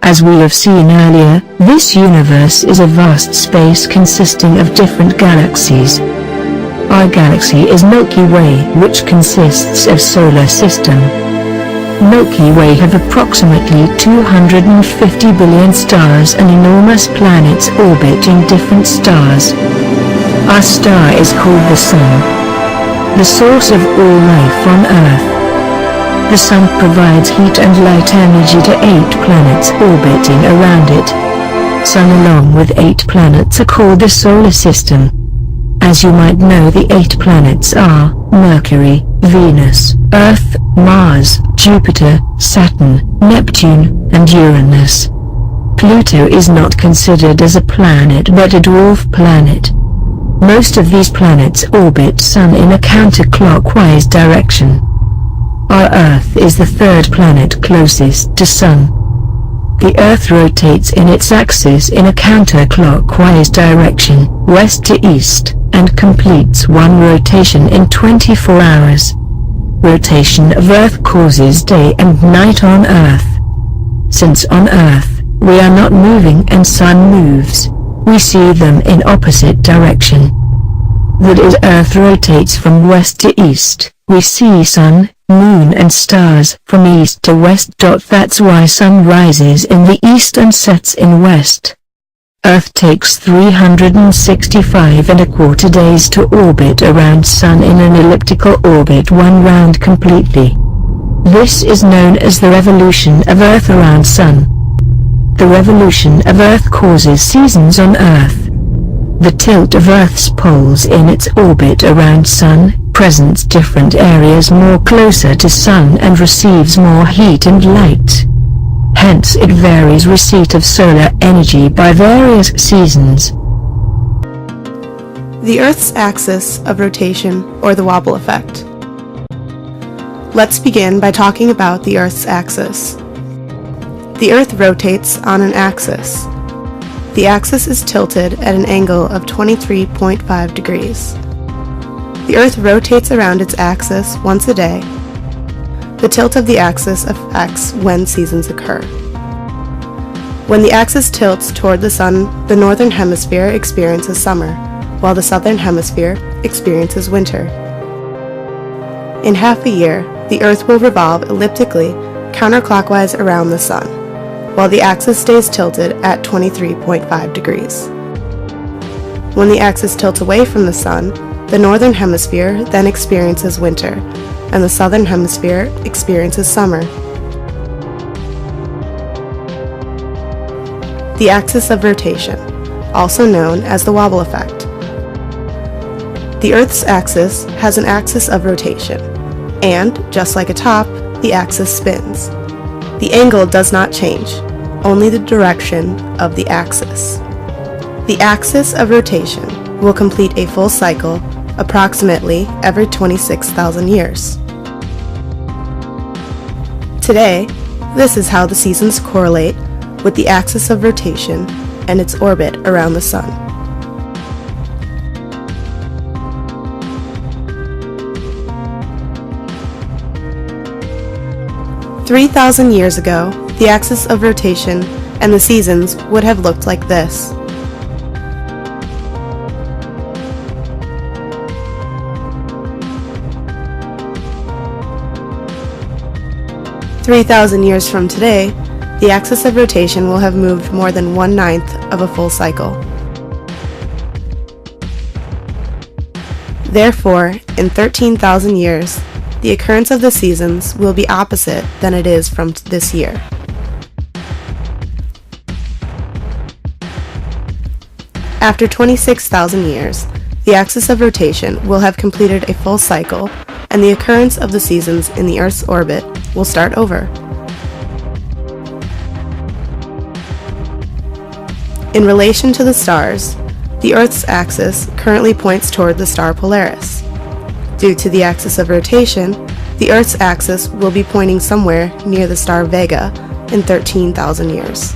As we have seen earlier, this universe is a vast space consisting of different galaxies. Our galaxy is Milky Way, which consists of solar system. Milky Way have approximately 250 billion stars and enormous planets orbiting different stars. Our star is called the Sun, the source of all life on Earth. The Sun provides heat and light energy to 8 planets orbiting around it. Sun along with 8 planets are called the solar system. As you might know, the 8 planets are Mercury, Venus, Earth, Mars, Jupiter, Saturn, Neptune, and Uranus. Pluto is not considered as a planet but a dwarf planet. Most of these planets orbit Sun in a counterclockwise direction. Our Earth is the 3rd planet closest to Sun. The Earth rotates in its axis in a counterclockwise direction, west to east, and completes one rotation in 24 hours. Rotation of Earth causes day and night on Earth. Since on Earth, we are not moving and Sun moves, we see them in opposite direction. That is, Earth rotates from west to east, we see Sun, Moon and stars from east to west. That's why Sun rises in the east and sets in west. Earth takes 365¼ days to orbit around Sun in an elliptical orbit, one round completely. This is known as the revolution of Earth around Sun. The revolution of Earth causes seasons on Earth. The tilt of Earth's poles in its orbit around Sun presents different areas more closer to Sun and receives more heat and light. Hence it varies receipt of solar energy by various seasons. The Earth's axis of rotation, or the wobble effect. Let's begin by talking about the Earth's axis. The Earth rotates on an axis. The axis is tilted at an angle of 23.5 degrees. The Earth rotates around its axis once a day. The tilt of the axis affects when seasons occur. When the axis tilts toward the Sun, the northern hemisphere experiences summer, while the southern hemisphere experiences winter. In half a year, the Earth will revolve elliptically counterclockwise around the Sun, while the axis stays tilted at 23.5 degrees. When the axis tilts away from the Sun, the northern hemisphere then experiences winter, and the southern hemisphere experiences summer. The axis of rotation, also known as the wobble effect. The Earth's axis has an axis of rotation, and, just like a top, the axis spins. The angle does not change, only the direction of the axis. The axis of rotation will complete a full cycle approximately every 26,000 years. Today, this is how the seasons correlate with the axis of rotation and its orbit around the Sun. "3,000 years ago, the axis of rotation and the seasons would have looked like this. "3,000 years from today, the axis of rotation will have moved more than 1/9 of a full cycle. Therefore, in 13,000 years, the occurrence of the seasons will be opposite than it is from this year. After 26,000 years, the axis of rotation will have completed a full cycle, and the occurrence of the seasons in the Earth's orbit will start over. In relation to the stars, the Earth's axis currently points toward the star Polaris. Due to the axis of rotation, the Earth's axis will be pointing somewhere near the star Vega in 13,000 years.